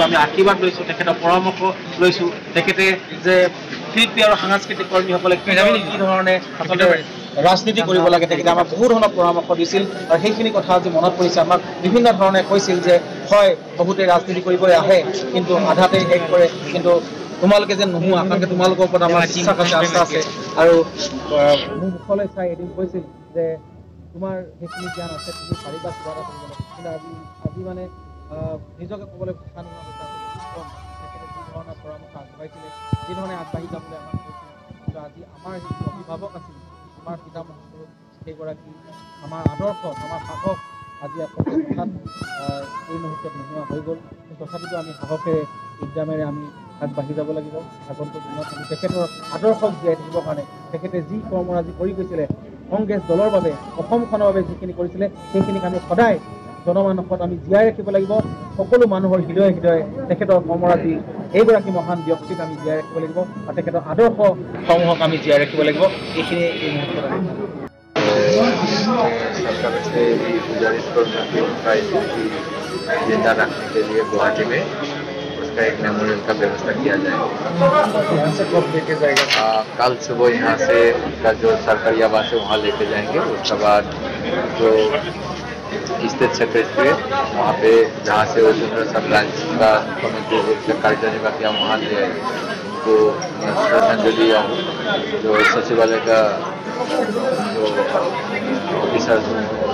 লৈছোঁ, আমি আশীৰ্বাদ লৈছোঁ, তেখেতৰ পৰামৰ্শ লৈছোঁ। তেখেতে যে শিল্পী আৰু সাংস্কৃতিক কৰ্মীসকলে কি ধৰণে আচলতে ৰাজনীতি কৰিব লাগে তেখেতে আমাক বহু ধৰণৰ পৰামৰ্শ দিছিল আৰু সেইখিনি কথা আজি মনত পৰিছে। আমাক বিভিন্ন ধৰণে কৈছিল যে হয় বহুতে ৰাজনীতি কৰিবলৈ আহে কিন্তু আধাতে শেষ কৰে, কিন্তু তোমালোকে যেন নোহোৱা, কাৰণ তোমালোকৰ ওপৰত আমাৰ বিশ্বাস আছে, আস্থা আছে। আৰু মোৰ মুখলৈ চাই এদিন কৈছিল যে তোমাৰ সেইখিনি জ্ঞান আছে, তুমি পাৰিবা কিবা এটা কৰিবলৈ, কিন্তু আজি মানে নিজকে ক'বলৈ ভাষা নোহোৱা হৈছে তেখেতে যি ধৰণৰ পৰামৰ্শ আগবঢ়াইছিলে, যি ধৰণে আগবাঢ়ি যাবলৈ আমাক কৈছিল। কিন্তু আজি আমাৰ যিটো অভিভাৱক আছিল, আমাৰ পিতামহস্বৰূপ সেইগৰাকী আমাৰ আদৰ্শ, আমাৰ সাহস আজি আচলতে হঠাৎ এই মুহূৰ্তত নোহোৱা হৈ গ'ল। তথাপিতো আমি সাহসেৰে উদ্যমেৰে আমি আগবাঢ়ি যাব লাগিব। আগন্তুক দিনত আমি তেখেতৰ আদৰ্শক জীয়াই থাকিবৰ কাৰণে তেখেতে যি কৰ্মৰাজি কৰি গৈছিলে কংগ্ৰেছ দলৰ বাবে, অসমখনৰ বাবে যিখিনি কৰিছিলে সেইখিনিক আমি সদায় জনমানসত আমি জীয়াই ৰাখিব লাগিব। সকলো মানুহৰ হৃদয়ে হৃদয়ে তেখেতৰ কৰ্মৰাজি, এইগৰাকী মহান ব্যক্তিক আমি জীয়াই ৰাখিব লাগিব আৰু তেখেতৰ আদৰ্শসমূহক আমি জীয়াই ৰাখিব লাগিব। এইখিনি এই মুহূৰ্তত আমি सरकार से भी गुजारिश करूँगा कि उनका स्मृति जिंदा रखने के लिए गुवाहाटी में उसका एक मेमोरियल का व्यवस्था किया जाए। यहाँ से कब लेके जाएगा? कल सुबह यहाँ से उनका जो सरकारी आवास है वहाँ लेके जाएंगे। उसके बाद जो स्टेट सेक्रेटरी वहाँ पे जहाँ से वो सब ब्रांच का मुख्यमंत्री कार्यकारी बाकी हम वहाँ ले आएंगे। उनको श्रद्धांजलि जो सचिवालय का जो ऑफिसर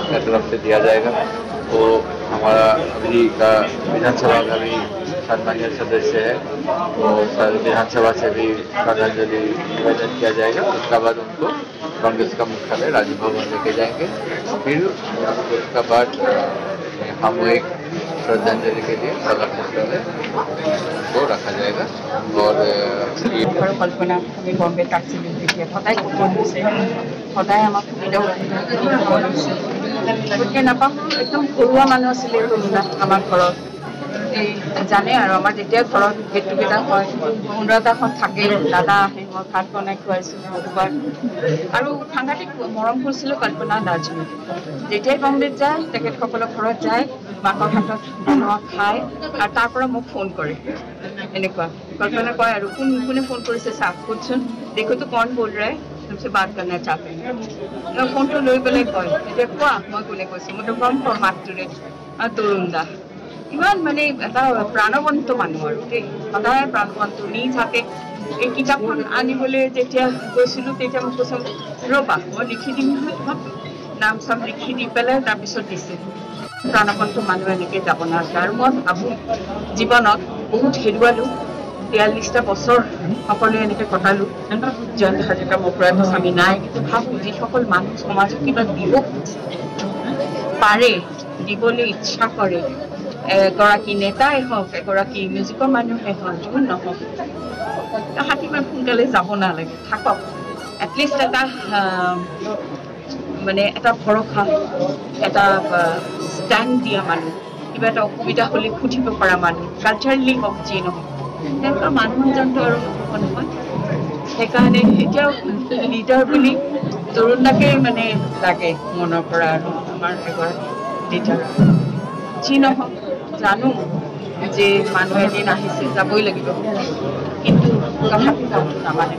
की तरफ से दिया जाएगा, वो हमारा अभी का विधानसभा का भी सम्मानीय सदस्य है, तो विधानसभा से भी श्रद्धांजलि निवेदन किया जाएगा। उसके बाद उनको कांग्रेस का मुख्यालय राजीव भवन लेके जाएंगे। फिर उसके बाद हम एक श्रद्धांजलि के लिए सदर मुख्यालय को रखा जाएगा। और कल्पना আমি বম্বে তাকছিলো তেতিয়া সদায় কুকুৰ দিছে, সদায় আমাক সুবিধা কৰিছে। গতিকে নাপাওঁ একদম ঘৰুৱা মানুহ আছিলে তৰুণা আমাৰ ঘৰত। এই জানে আৰু আমাৰ যেতিয়া ঘৰত গেট টুগেডাৰ হয়, অনুৰাধাখন থাকে, দাদা আহে, মই ভাত বনাই খুৱাইছোঁ দুবাৰ আৰু সাংঘাতিক মৰম কৰিছিলোঁ কল্পনা দাৰ্জিলিং। যেতিয়াই বম্বেত যায় তেখেতসকলৰ ঘৰত যায়, মাকৰ হাতত বনোৱা খায় আৰু তাৰ পৰা মোক ফোন কৰে। এনেকুৱা कल्पना कह कोने फोन कर पूछन देखो तो कौन बोल रहा है, तुमसे बात करना चाहते हैं। फोन तो लै पे कह क्या मैं कोने कैसे मैं तो कम मातरे तरुण दा इमान मानने प्राणवंत मानुह और सदाय प्राणवंत निज हाथे এই কিতাপখন আনিবলৈ যেতিয়া গৈছিলোঁ তেতিয়া মোক কৈছে ৰ'বা মই লিখি দিম নাম চাম লিখি দি পেলাই তাৰপিছত দিছে। প্ৰাণৱন্ত মানুহ এনেকৈ যাব নালাগে আৰু মই ভাবোঁ জীৱনত বহুত হেৰুৱালোঁ, 42টা বছৰ সকলোৱে এনেকৈ কটালোঁ। জয়ন্ত হাজৰিকা মকৰাটো আমি নাই, কিন্তু ভাবোঁ যিসকল মানুহ সমাজত কিবা দিব পাৰে, দিবলৈ ইচ্ছা কৰে, এগৰাকী নেতাই হওক, এগৰাকী মিউজিকৰ মানুহে হওক, যোন নহওক, তাহাঁতি ইমান সোনকালে যাব নালাগে, থাকক। এটলিষ্ট এটা মানে এটা ভৰসা, এটা ষ্টেণ্ড দিয়া মানুহ, কিবা এটা অসুবিধা হ'লে সুধিব পৰা মানুহ, কালচাৰেলি হওক যিয়ে নহওক, তেনেকুৱা মানুহ এজনটো আৰু নহয়। সেইকাৰণে এতিয়াও লিডাৰ বুলি তৰুণ দাকে মানে লাগে মনৰ পৰা, আৰু আমাৰ এগৰাকী লিডাৰ। যি নহওক জানো যে মানুহ এদিন আহিছে, যাবই লাগিব, কিন্তু তথাপিও নামানে।